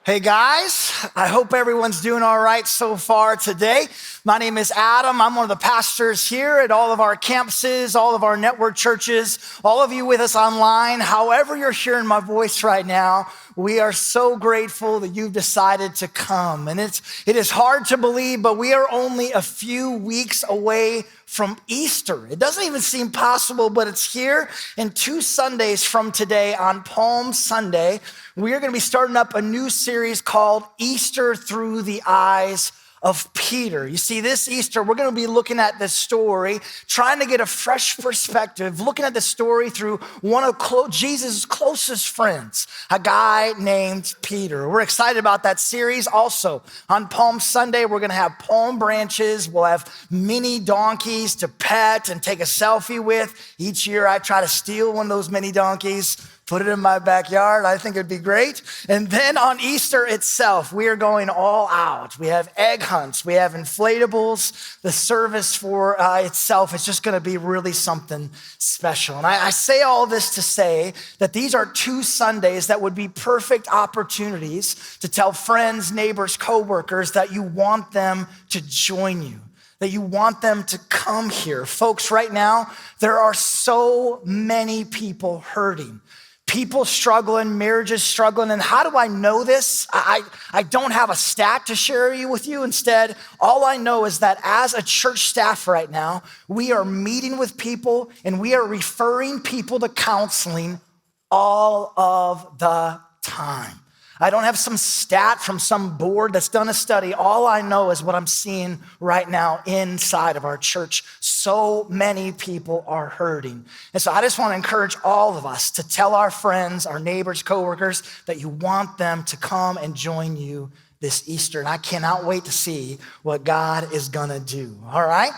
Hey guys, I hope everyone's doing all right so far today. My name is Adam. I'm one of the pastors here at all of our campuses, all of our network churches, all of you with us online. However you're hearing my voice right now, we are so grateful that you've decided to come. And it is hard to believe, but we are only a few weeks away from Easter. It doesn't even seem possible, but it's here. And 2 Sundays from today, on Palm Sunday, we are going to be starting up a new series called Easter Through the Eyes of Peter. You see, this Easter, we're going to be looking at this story, trying to get a fresh perspective, looking at the story through one of Jesus' closest friends, a guy named Peter. We're excited about that series. Also, on Palm Sunday, we're going to have palm branches. We'll have mini donkeys to pet and take a selfie with. Each year, I try to steal one of those mini donkeys, put it in my backyard. I think it'd be great. And then on Easter itself, we are going all out. We have egg hunts. We have inflatables. The service for itself is just going to be really something special. And I say all this to say that these are 2 Sundays that would be perfect opportunities to tell friends, neighbors, coworkers that you want them to join you, that you want them to come here. Folks, right now, there are so many people hurting. People struggling, marriages struggling. And how do I know this? I don't have a stat to share with you. Instead, all I know is that as a church staff right now, we are meeting with people and we are referring people to counseling all of the time. I don't have some stat from some board that's done a study. All I know is what I'm seeing right now inside of our church. So many people are hurting. And so I just want to encourage all of us to tell our friends, our neighbors, coworkers, that you want them to come and join you this Easter. And I cannot wait to see what God is going to do. All right?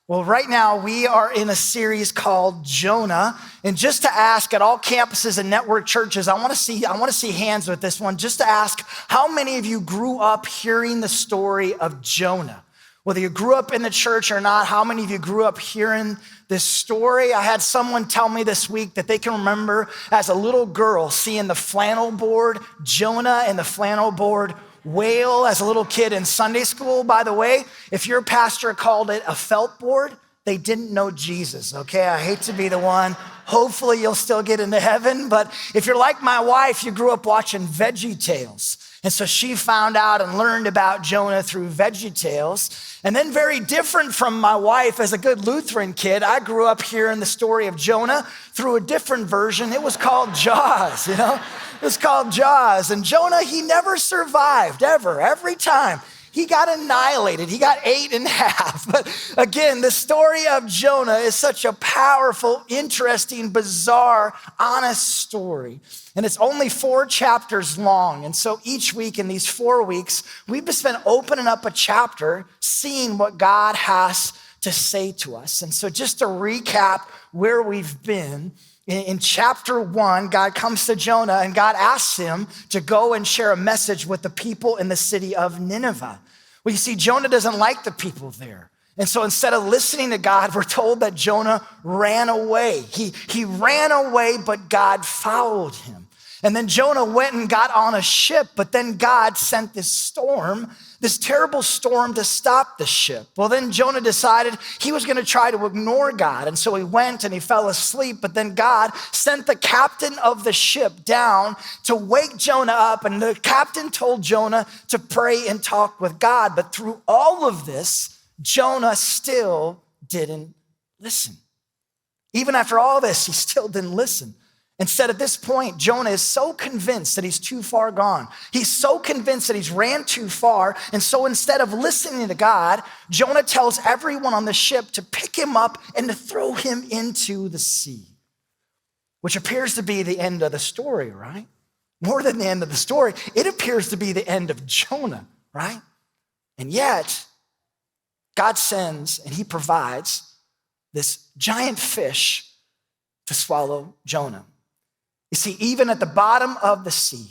Well, right now we are in a series called Jonah. And just to ask at all campuses and network churches, I want to see hands with this one, just to ask how many of you grew up hearing the story of Jonah? Whether you grew up in the church or not, how many of you grew up hearing this story? I had someone tell me this week that they can remember as a little girl seeing the flannel board Jonah and the flannel board whale as a little kid in Sunday school. By the way, if your pastor called it a felt board, they didn't know Jesus, okay? I hate to be the one. Hopefully you'll still get into heaven, but if you're like my wife, you grew up watching VeggieTales. And so she found out and learned about Jonah through VeggieTales. And then very different from my wife, as a good Lutheran kid, I grew up hearing the story of Jonah through a different version. It was called Jaws, It was called Jaws. And Jonah, he never survived, ever. Every time he got annihilated. He got ate in half. But again, the story of Jonah is such a powerful, interesting, bizarre, honest story. And it's only 4 chapters long. And so each week in these 4 weeks, we've just been opening up a chapter, seeing what God has to say to us. And so just to recap where we've been, in chapter 1, God comes to Jonah and God asks him to go and share a message with the people in the city of Nineveh. Well, you see, Jonah doesn't like the people there. And so instead of listening to God, we're told that Jonah ran away. He ran away, but God followed him. And then Jonah went and got on a ship, but then God sent this storm, this terrible storm to stop the ship. Well, then Jonah decided he was going to try to ignore God. And so he went and he fell asleep, but then God sent the captain of the ship down to wake Jonah up. And the captain told Jonah to pray and talk with God. But through all of this, Jonah still didn't listen. Even after all this, he still didn't listen. Instead, at this point, Jonah is so convinced that he's too far gone. He's so convinced that he's ran too far. And so instead of listening to God, Jonah tells everyone on the ship to pick him up and to throw him into the sea, which appears to be the end of the story, right? More than the end of the story, it appears to be the end of Jonah, right? And yet, God sends and he provides this giant fish to swallow Jonah. You see, even at the bottom of the sea,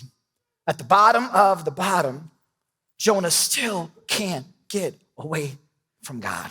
at the bottom of the bottom, Jonah still can't get away from God.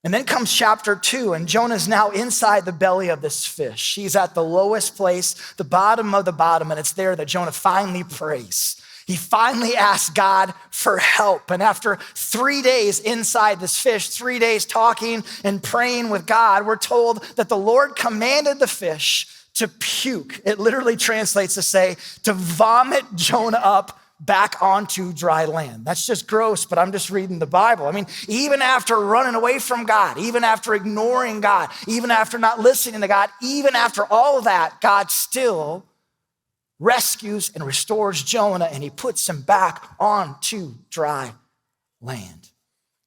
And then comes chapter 2, and Jonah's now inside the belly of this fish. He's at the lowest place, the bottom of the bottom, and it's there that Jonah finally prays. He finally asked God for help. And after 3 days inside this fish, 3 days talking and praying with God, we're told that the Lord commanded the fish to puke. It literally translates to say, to vomit Jonah up back onto dry land. That's just gross, but I'm just reading the Bible. I mean, even after running away from God, even after ignoring God, even after not listening to God, even after all of that, God still rescues and restores Jonah, and he puts him back onto dry land.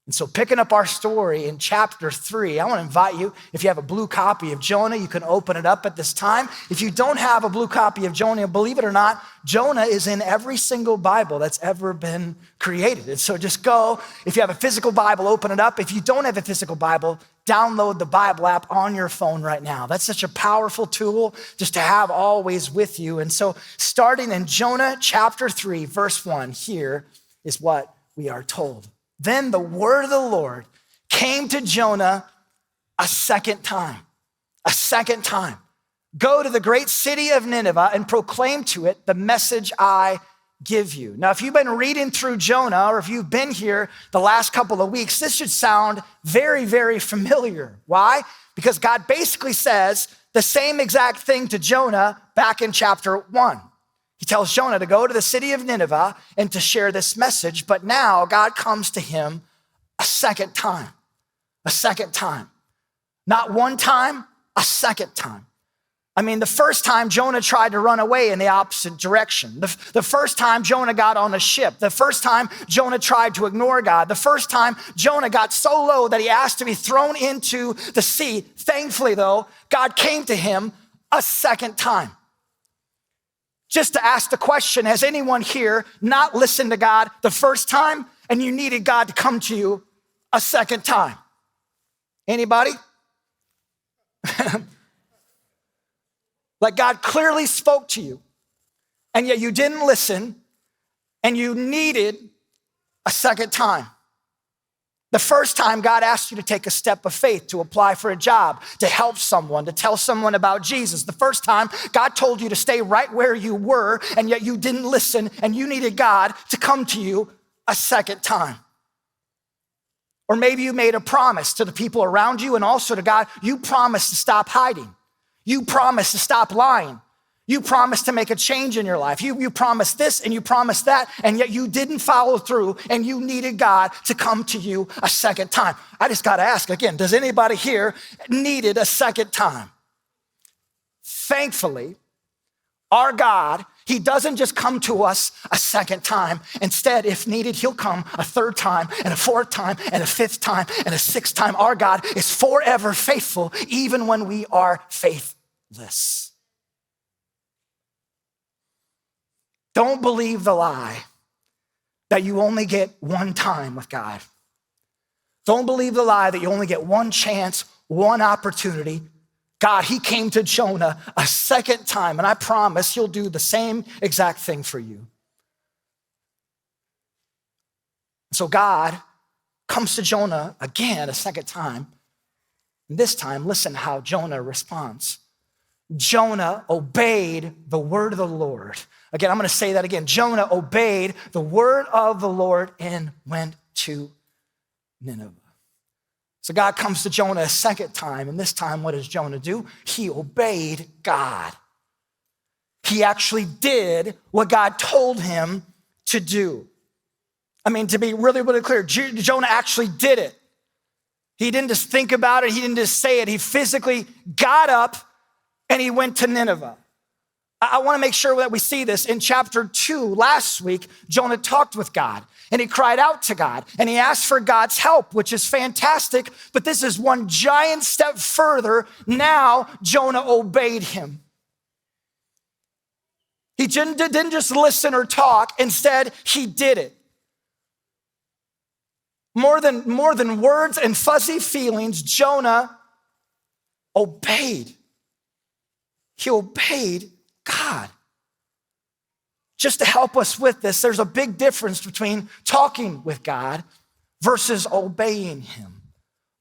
And so picking up our story in chapter 3, I want to invite you, if you have a blue copy of Jonah, you can open it up at this time. If you don't have a blue copy of Jonah, believe it or not, Jonah is in every single Bible that's ever been created. And so just go, if you have a physical Bible, open it up. If you don't have a physical Bible, download the Bible app on your phone right now. That's such a powerful tool just to have always with you. And so starting in Jonah chapter 3, verse 1, here is what we are told. Then the word of the Lord came to Jonah a second time. Go to the great city of Nineveh and proclaim to it the message I give you. Now, if you've been reading through Jonah, or if you've been here the last couple of weeks, this should sound very, very familiar. Why? Because God basically says the same exact thing to Jonah back in chapter 1. He tells Jonah to go to the city of Nineveh and to share this message, but now God comes to him a second time. Not one time, a second time. I mean, the first time Jonah tried to run away in the opposite direction. The first time Jonah got on a ship. The first time Jonah tried to ignore God. The first time Jonah got so low that he asked to be thrown into the sea. Thankfully, though, God came to him a second time. Just to ask the question, has anyone here not listened to God the first time and you needed God to come to you a second time? Anybody? Like God clearly spoke to you and yet you didn't listen and you needed a second time. The first time God asked you to take a step of faith, to apply for a job, to help someone, to tell someone about Jesus. The first time God told you to stay right where you were, and yet you didn't listen, and you needed God to come to you a second time. Or maybe you made a promise to the people around you and also to God. You promised to stop hiding. You promised to stop lying. You promised to make a change in your life. You promised this and you promised that, and yet you didn't follow through, and you needed God to come to you a second time. I just got to ask again, does anybody here needed a second time? Thankfully, our God, he doesn't just come to us a second time. Instead, if needed, he'll come a third time and a fourth time and a fifth time and a sixth time. Our God is forever faithful, even when we are faithless. Don't believe the lie that you only get one time with God. Don't believe the lie that you only get one chance, one opportunity. God, he came to Jonah a second time, and I promise he'll do the same exact thing for you. So God comes to Jonah again a second time. And this time, listen how Jonah responds. Jonah obeyed the word of the Lord. Again, I'm going to say that again. Jonah obeyed the word of the Lord and went to Nineveh. So God comes to Jonah a second time, and this time, what does Jonah do? He obeyed God. He actually did what God told him to do. I mean, to be really, really clear, Jonah actually did it. He didn't just think about it. He didn't just say it. He physically got up and he went to Nineveh. I want to make sure that we see this. In chapter 2, last week, Jonah talked with God and he cried out to God and he asked for God's help, which is fantastic. But this is one giant step further. Now Jonah obeyed him. He didn't just listen or talk. Instead, he did it. More than words and fuzzy feelings, Jonah obeyed. He obeyed God. Just to help us with this, there's a big difference between talking with God versus obeying him.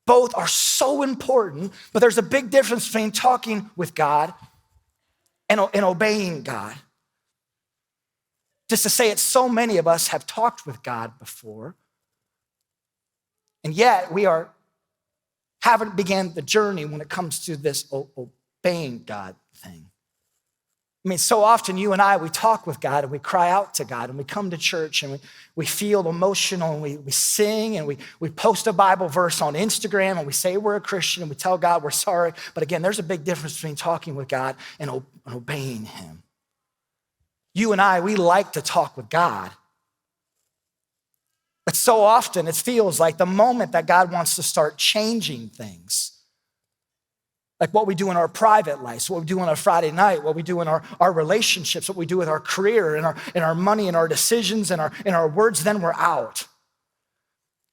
Both are so important, but there's a big difference between talking with God and obeying God. Just to say it, so many of us have talked with God before, and yet we haven't began the journey when it comes to this obeying God thing. I mean, so often you and I, we talk with God and we cry out to God and we come to church and we feel emotional and we sing and we post a Bible verse on Instagram and we say we're a Christian and we tell God we're sorry. But again, there's a big difference between talking with God and obeying him. You and I, we like to talk with God. But so often it feels like the moment that God wants to start changing things, like what we do in our private lives, what we do on a Friday night, what we do in our relationships, what we do with our career, in our money, in our decisions, in our words, then we're out.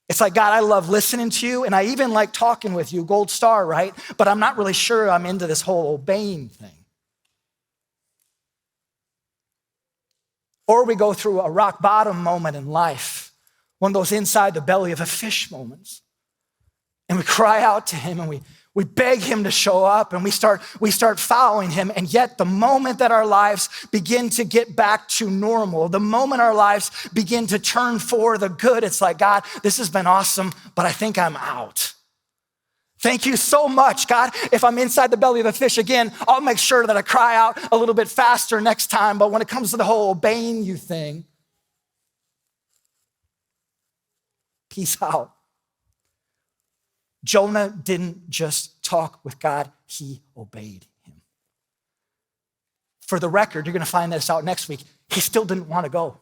It's like, God, I love listening to you, and I even like talking with you, gold star, right? But I'm not really sure I'm into this whole obeying thing. Or we go through a rock bottom moment in life, one of those inside the belly of a fish moments, and we cry out to him and we beg him to show up and we start following him. And yet the moment that our lives begin to get back to normal, the moment our lives begin to turn for the good, it's like, God, this has been awesome, but I think I'm out. Thank you so much, God. If I'm inside the belly of a fish again, I'll make sure that I cry out a little bit faster next time. But when it comes to the whole obeying you thing, peace out. Jonah didn't just talk with God, he obeyed him. For the record, you're going to find this out next week, he still didn't want to go.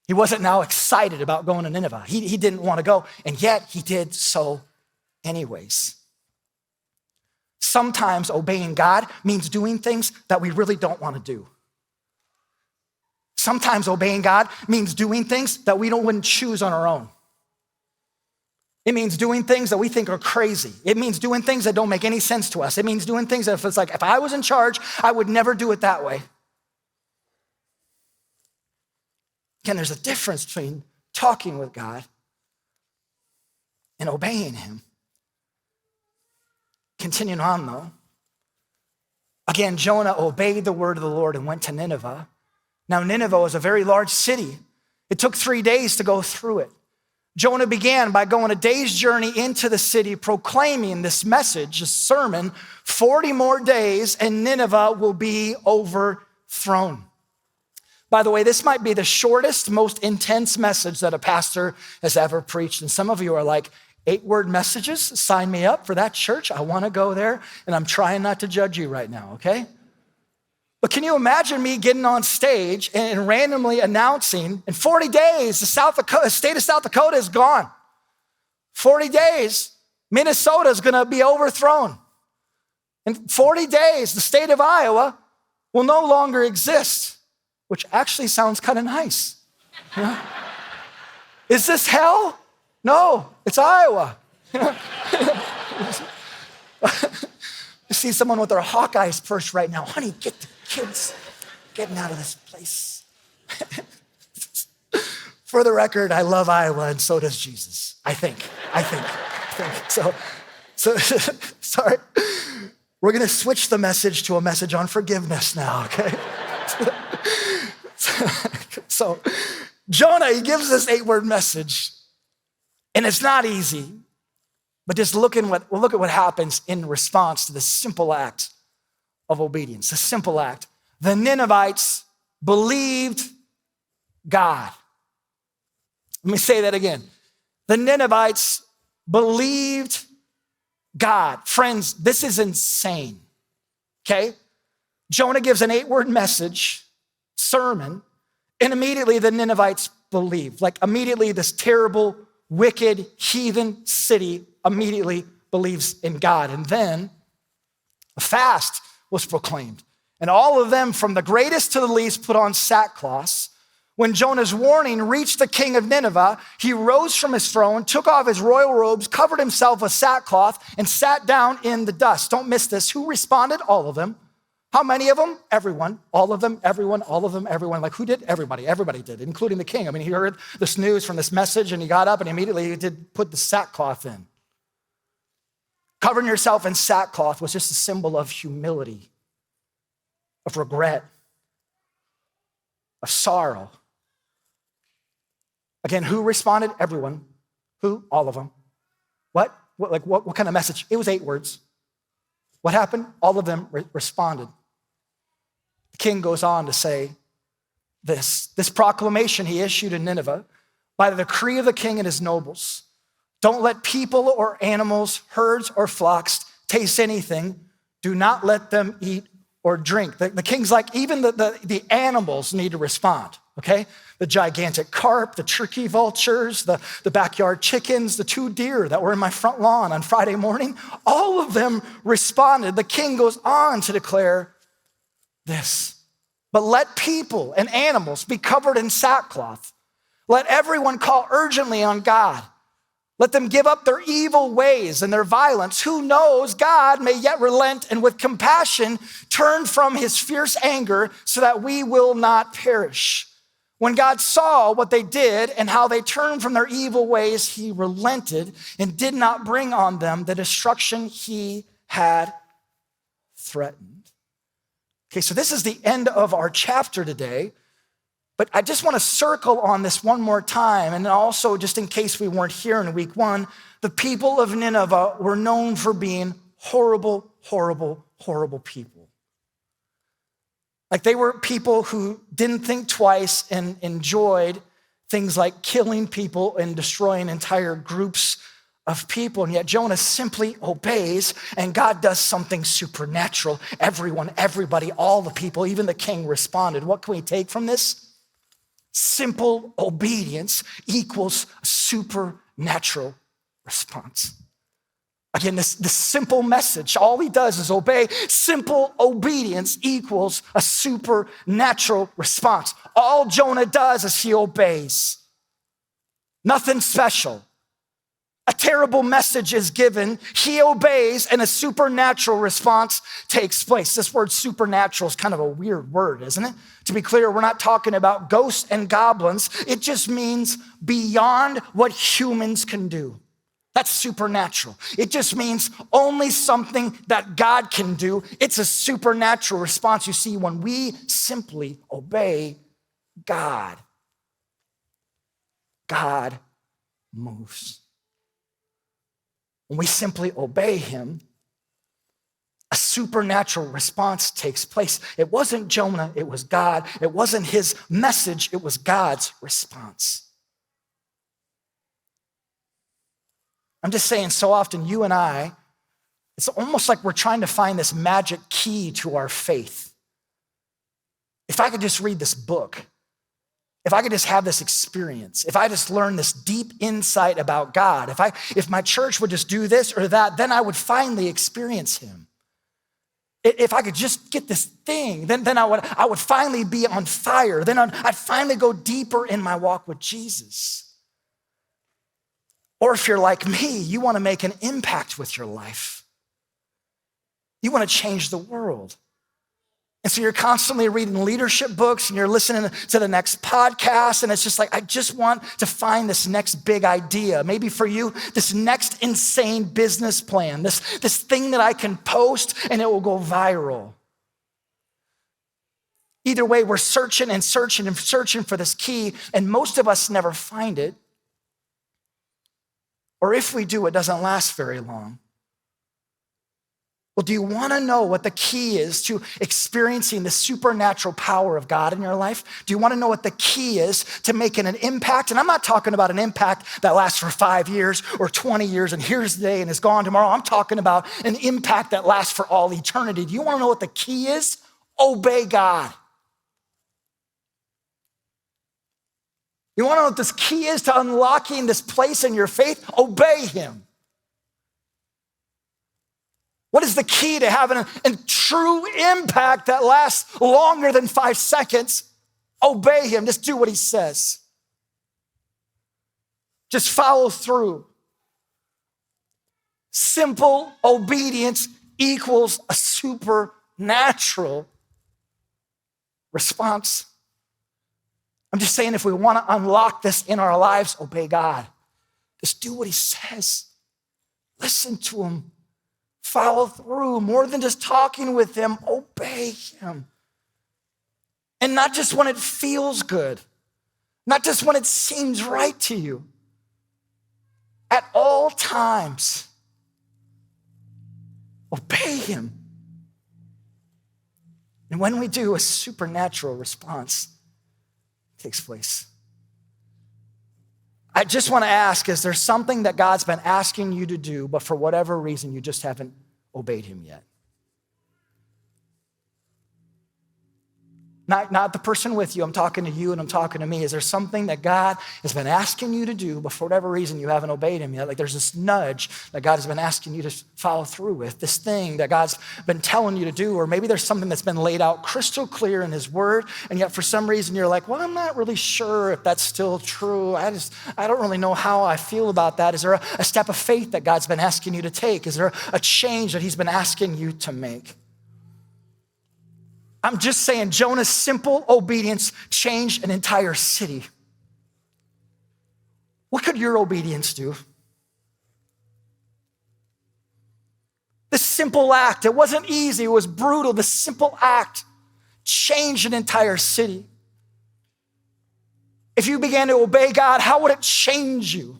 He wasn't now excited about going to Nineveh. He didn't want to go, and yet he did so anyways. Sometimes obeying God means doing things that we really don't want to do. Sometimes obeying God means doing things that we wouldn't choose on our own. It means doing things that we think are crazy. It means doing things that don't make any sense to us. It means doing things that if I was in charge, I would never do it that way. Again, there's a difference between talking with God and obeying him. Continuing on though. Again, Jonah obeyed the word of the Lord and went to Nineveh. Now Nineveh was a very large city. It took 3 days to go through it. Jonah began by going a day's journey into the city, proclaiming this message, this sermon, 40 more days and Nineveh will be overthrown. By the way, this might be the shortest, most intense message that a pastor has ever preached. And some of you are like, 8-word messages? Sign me up for that church. I want to go there. And I'm trying not to judge you right now, okay? But can you imagine me getting on stage and randomly announcing, in 40 days, the state of South Dakota is gone. 40 days, Minnesota is going to be overthrown. In 40 days, the state of Iowa will no longer exist, which actually sounds kind of nice. You know? Is this hell? No, it's Iowa. You see someone with their Hawkeyes purse right now. Honey, get the kids getting out of this place. For the record, I love Iowa and so does Jesus. I think. So, sorry. We're going to switch the message to a message on forgiveness now, okay? So Jonah, he gives this 8-word message, and it's not easy, but just look at what happens in response to this simple act of obedience, a simple act. The Ninevites believed God. Let me say that again. The Ninevites believed God. Friends, this is insane, okay? Jonah gives an 8-word message, sermon, and immediately the Ninevites believed. Like immediately this terrible, wicked, heathen city immediately believes in God. And then a fast was proclaimed. And all of them, from the greatest to the least, put on sackcloth. When Jonah's warning reached the king of Nineveh, he rose from his throne, took off his royal robes, covered himself with sackcloth, and sat down in the dust. Don't miss this. Who responded? All of them. How many of them? Everyone. All of them, everyone, all of them, everyone. Like who did? Everybody. Everybody did, including the king. I mean, he heard this news from this message and he got up and immediately he did put the sackcloth in. Covering yourself in sackcloth was just a symbol of humility, of regret. of sorrow. Again, who responded? Everyone. Who? All of them. What kind of message? It was 8 words. What happened? All of them responded. The king goes on to say this proclamation he issued in Nineveh by the decree of the king and his nobles. Don't let people or animals, herds or flocks taste anything. Do not let them eat or drink. The king's like, even the animals need to respond, okay? The gigantic carp, the turkey vultures, the backyard chickens, the 2 deer that were in my front lawn on Friday morning, all of them responded. The king goes on to declare this, but let people and animals be covered in sackcloth. Let everyone call urgently on God. Let them give up their evil ways and their violence. Who knows, God may yet relent and with compassion turn from his fierce anger so that we will not perish. When God saw what they did and how they turned from their evil ways, he relented and did not bring on them the destruction he had threatened. Okay, so this is the end of our chapter today. But I just want to circle on this one more time. And also, just in case we weren't here in week 1, the people of Nineveh were known for being horrible, horrible, horrible people. Like they were people who didn't think twice and enjoyed things like killing people and destroying entire groups of people. And yet Jonah simply obeys and God does something supernatural. Everyone, everybody, all the people, even the king responded. What can we take from this? Simple obedience equals a supernatural response. Again, this simple message, all he does is obey. Simple obedience equals a supernatural response. All Jonah does is he obeys. Nothing special. A terrible message is given, he obeys, and a supernatural response takes place. This word supernatural is kind of a weird word, isn't it? To be clear, we're not talking about ghosts and goblins. It just means beyond what humans can do. That's supernatural. It just means only something that God can do. It's a supernatural response. You see, when we simply obey God, God moves. When we simply obey him, a supernatural response takes place. It wasn't Jonah, it was God. It wasn't his message, it was God's response. I'm just saying, so often you and I, it's almost like we're trying to find this magic key to our faith. If I could just read this book, if I could just have this experience, if I just learn this deep insight about God, if my church would just do this or that, then I would finally experience him. If I could just get this thing, then I would finally be on fire. Then I'd finally go deeper in my walk with Jesus. Or if you're like me, you want to make an impact with your life. You want to change the world. And so you're constantly reading leadership books and you're listening to the next podcast. And it's just like, I just want to find this next big idea. Maybe for you, this next insane business plan, this thing that I can post and it will go viral. Either way, we're searching and searching and searching for this key. And most of us never find it. Or if we do, it doesn't last very long. Well, do you want to know what the key is to experiencing the supernatural power of God in your life? Do you want to know what the key is to making an impact? And I'm not talking about an impact that lasts for 5 years or 20 years and here's the day and is gone tomorrow. I'm talking about an impact that lasts for all eternity. Do you want to know what the key is? Obey God. You want to know what this key is to unlocking this place in your faith? Obey him. What is the key to having a true impact that lasts longer than 5 seconds? Obey him. Just do what he says. Just follow through. Simple obedience equals a supernatural response. I'm just saying, if we want to unlock this in our lives, obey God. Just do what he says. Listen to him. Follow through. More than just talking with him, obey him. And not just when it feels good, not just when it seems right to you. At all times, obey him. And when we do, a supernatural response takes place. I just want to ask, is there something that God's been asking you to do, but for whatever reason, you just haven't obeyed him yet? Not the person with you. I'm talking to you and I'm talking to me. Is there something that God has been asking you to do, but for whatever reason you haven't obeyed him yet? Like there's this nudge that God has been asking you to follow through with, this thing that God's been telling you to do, or maybe there's something that's been laid out crystal clear in his word, and yet for some reason you're like, well, I'm not really sure if that's still true. I don't really know how I feel about that. Is there a step of faith that God's been asking you to take? Is there a change that he's been asking you to make? I'm just saying, Jonah's simple obedience changed an entire city. What could your obedience do? This simple act, it wasn't easy, it was brutal. The simple act changed an entire city. If you began to obey God, how would it change you?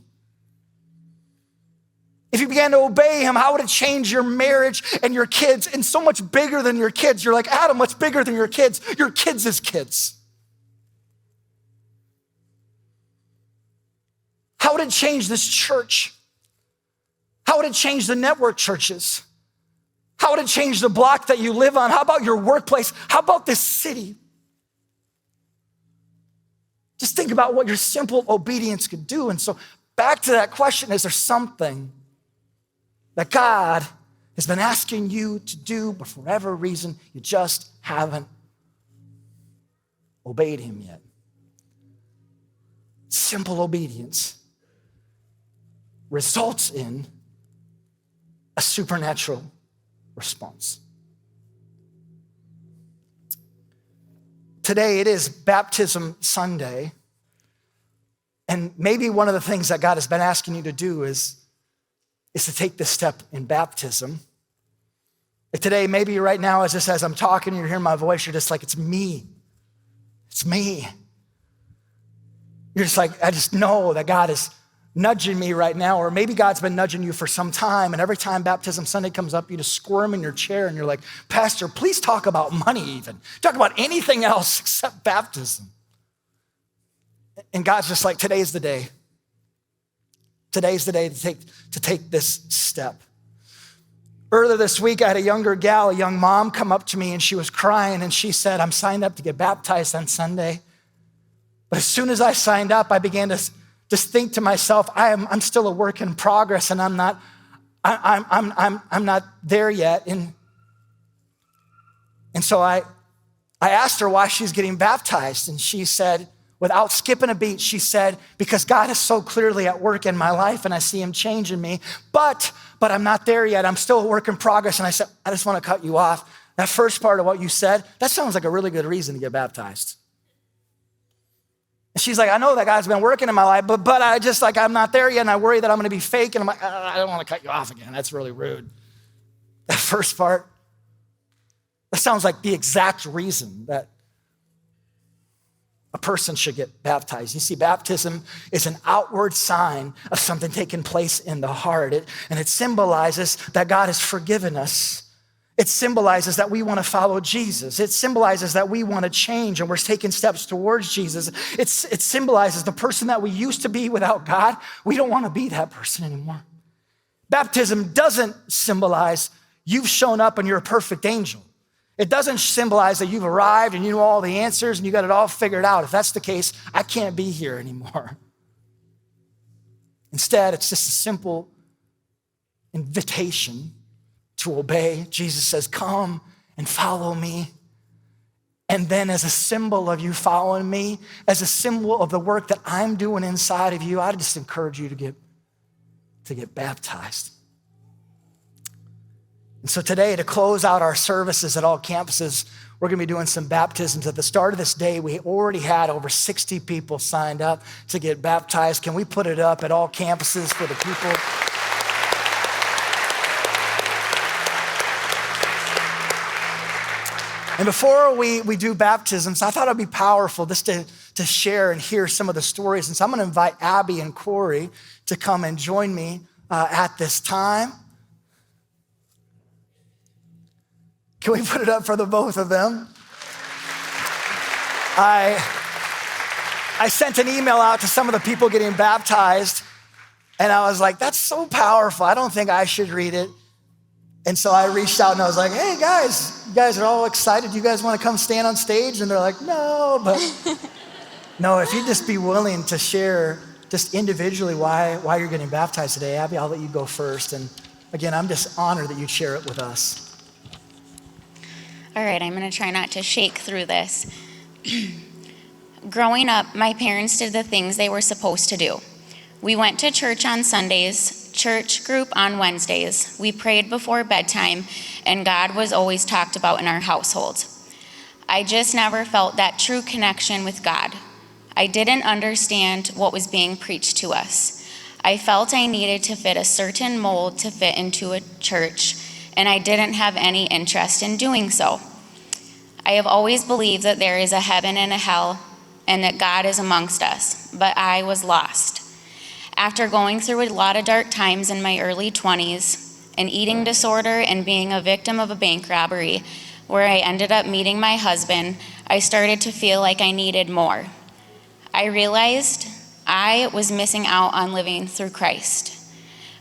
If you began to obey him, how would it change your marriage and your kids? And so much bigger than your kids. You're like, Adam, what's bigger than your kids? Your kids is kids. How would it change this church? How would it change the network churches? How would it change the block that you live on? How about your workplace? How about this city? Just think about what your simple obedience could do. And so back to that question, is there something that God has been asking you to do, but for whatever reason, you just haven't obeyed him yet? Simple obedience results in a supernatural response. Today, it is Baptism Sunday, and maybe one of the things that God has been asking you to do is to take this step in baptism. Like today, maybe right now, as I'm talking, you're hearing my voice, you're just like, it's me. It's me. You're just like, I just know that God is nudging me right now, or maybe God's been nudging you for some time, and every time Baptism Sunday comes up, you just squirm in your chair and you're like, Pastor, please talk about money even. Talk about anything else except baptism. And God's just like, today's the day. Today's the day to take this step. Earlier this week, I had a young mom come up to me and she was crying and she said, I'm signed up to get baptized on Sunday. But as soon as I signed up, I began to just think to myself, I'm still a work in progress and I'm not there yet. And so I asked her why she's getting baptized, and she said, without skipping a beat, she said, because God is so clearly at work in my life and I see him changing me, but I'm not there yet. I'm still a work in progress. And I said, I just want to cut you off. That first part of what you said, that sounds like a really good reason to get baptized. And she's like, I know that God's been working in my life, but I just like, I'm not there yet. And I worry that I'm going to be fake. And I'm like, I don't want to cut you off again. That's really rude. That first part, that sounds like the exact reason that a person should get baptized. You see, baptism is an outward sign of something taking place in the heart. And it symbolizes that God has forgiven us. It symbolizes that we want to follow Jesus. It symbolizes that we want to change and we're taking steps towards Jesus. It symbolizes the person that we used to be without God. We don't want to be that person anymore. Baptism doesn't symbolize you've shown up and you're a perfect angel. It doesn't symbolize that you've arrived and you know all the answers and you got it all figured out. If that's the case, I can't be here anymore. Instead, it's just a simple invitation to obey. Jesus says, come and follow me. And then as a symbol of you following me, as a symbol of the work that I'm doing inside of you, I just encourage you to get baptized. And so today, to close out our services at all campuses, we're gonna be doing some baptisms. At the start of this day, we already had over 60 people signed up to get baptized. Can we put it up at all campuses for the people? And before we do baptisms, I thought it'd be powerful just to share and hear some of the stories. And so I'm gonna invite Abby and Corey to come and join me at this time. Can we put it up for the both of them? I sent an email out to some of the people getting baptized, and I was like, that's so powerful. I don't think I should read it. And so I reached out and I was like, hey guys, you guys are all excited. You guys want to come stand on stage? And they're like, no, but no, if you'd just be willing to share just individually why you're getting baptized today. Abby, I'll let you go first. And again, I'm just honored that you'd share it with us. All right, I'm gonna try not to shake through this. Growing up, my parents did the things they were supposed to do. We went to church on Sundays, church group on Wednesdays. We prayed before bedtime, and God was always talked about in our household. I just never felt that true connection with God. I didn't understand what was being preached to us. I felt I needed to fit a certain mold to fit into a church, and I didn't have any interest in doing so. I have always believed that there is a heaven and a hell, and that God is amongst us, but I was lost. After going through a lot of dark times in my early 20s, an eating disorder and being a victim of a bank robbery, where I ended up meeting my husband, I started to feel like I needed more. I realized I was missing out on living through Christ.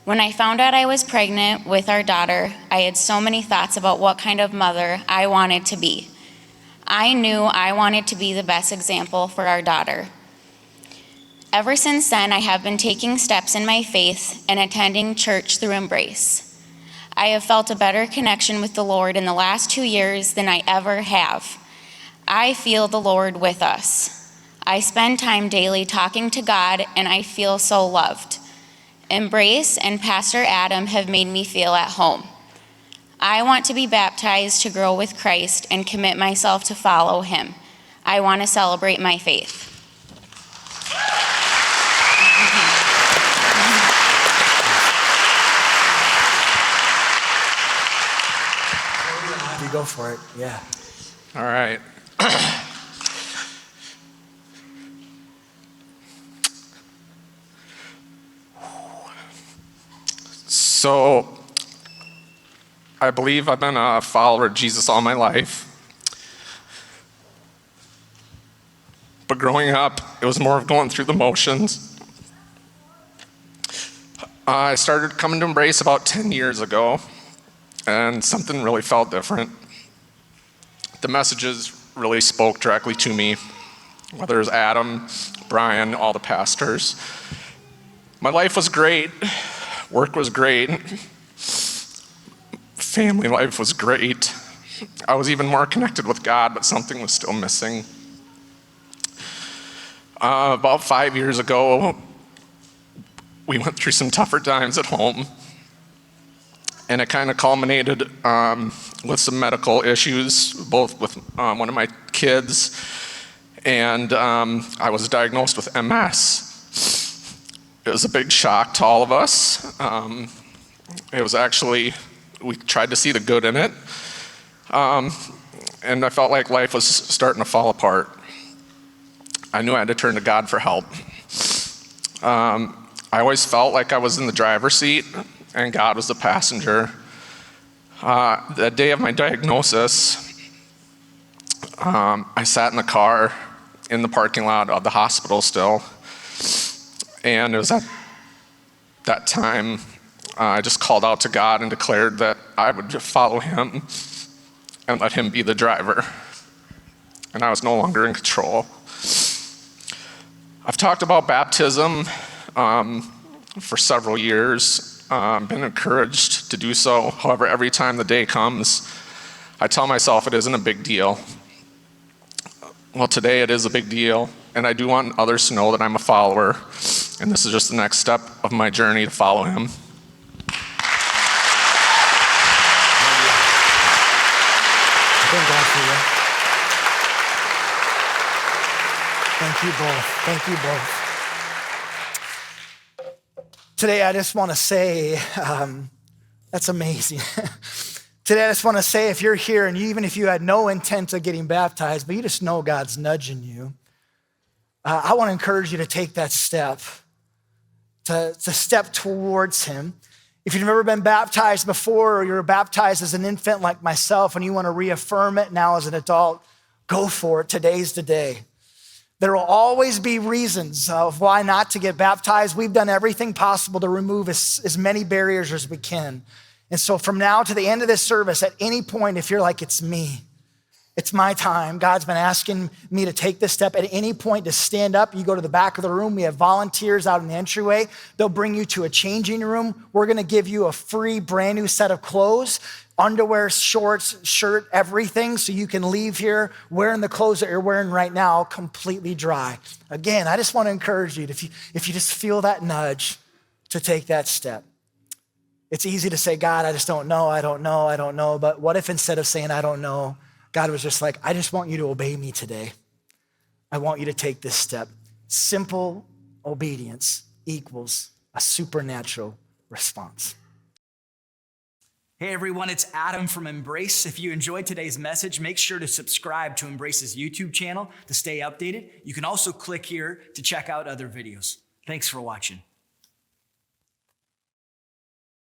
When I found out I was pregnant with our daughter, I had so many thoughts about what kind of mother I wanted to be. I knew I wanted to be the best example for our daughter. Ever since then, I have been taking steps in my faith and attending church through Embrace. I have felt a better connection with the Lord in the last 2 years than I ever have. I feel the Lord with us. I spend time daily talking to God, and I feel so loved. Embrace and Pastor Adam have made me feel at home. I want to be baptized to grow with Christ and commit myself to follow him. I want to celebrate my faith. You go for it, yeah. All right. So, I believe I've been a follower of Jesus all my life. But growing up, it was more of going through the motions. I started coming to Embrace about 10 years ago, and something really felt different. The messages really spoke directly to me, whether it was Adam, Brian, all the pastors. My life was great, work was great, family life was great. I was even more connected with God, but something was still missing. About 5 years ago, we went through some tougher times at home, and it kind of culminated with some medical issues, both with one of my kids, and I was diagnosed with MS. It was a big shock to all of us. It was actually, we tried to see the good in it, and I felt like life was starting to fall apart. I knew I had to turn to God for help. I always felt like I was in the driver's seat and God was the passenger. The day of my diagnosis, I sat in the car in the parking lot of the hospital still. And it was at that time, I just called out to God and declared that I would follow him and let him be the driver. And I was no longer in control. I've talked about baptism for several years, been encouraged to do so. However, every time the day comes, I tell myself it isn't a big deal. Well, today it is a big deal, and I do want others to know that I'm a follower, and this is just the next step of my journey to follow him. Thank God for you. Thank you both. Thank you both. Today, I just want to say, that's amazing. Today, I just want to say, if you're here and even if you had no intent of getting baptized, but you just know God's nudging you, I want to encourage you to take that step, to step towards him. If you've never been baptized before, or you were baptized as an infant like myself and you want to reaffirm it now as an adult, go for it. Today's the day. There will always be reasons of why not to get baptized. We've done everything possible to remove as many barriers as we can. And so from now to the end of this service, at any point, if you're like, it's me, it's my time, God's been asking me to take this step, at any point to stand up, you go to the back of the room. We have volunteers out in the entryway. They'll bring you to a changing room. We're gonna give you a free brand new set of clothes, underwear, shorts, shirt, everything, so you can leave here wearing the clothes that you're wearing right now completely dry. Again, I just wanna encourage you, if you just feel that nudge, to take that step. It's easy to say, God, I just don't know. But what if instead of saying, I don't know, God was just like, I just want you to obey me today. I want you to take this step. Simple obedience equals a supernatural response. Hey everyone, it's Adam from Embrace. If you enjoyed today's message, make sure to subscribe to Embrace's YouTube channel to stay updated. You can also click here to check out other videos. Thanks for watching.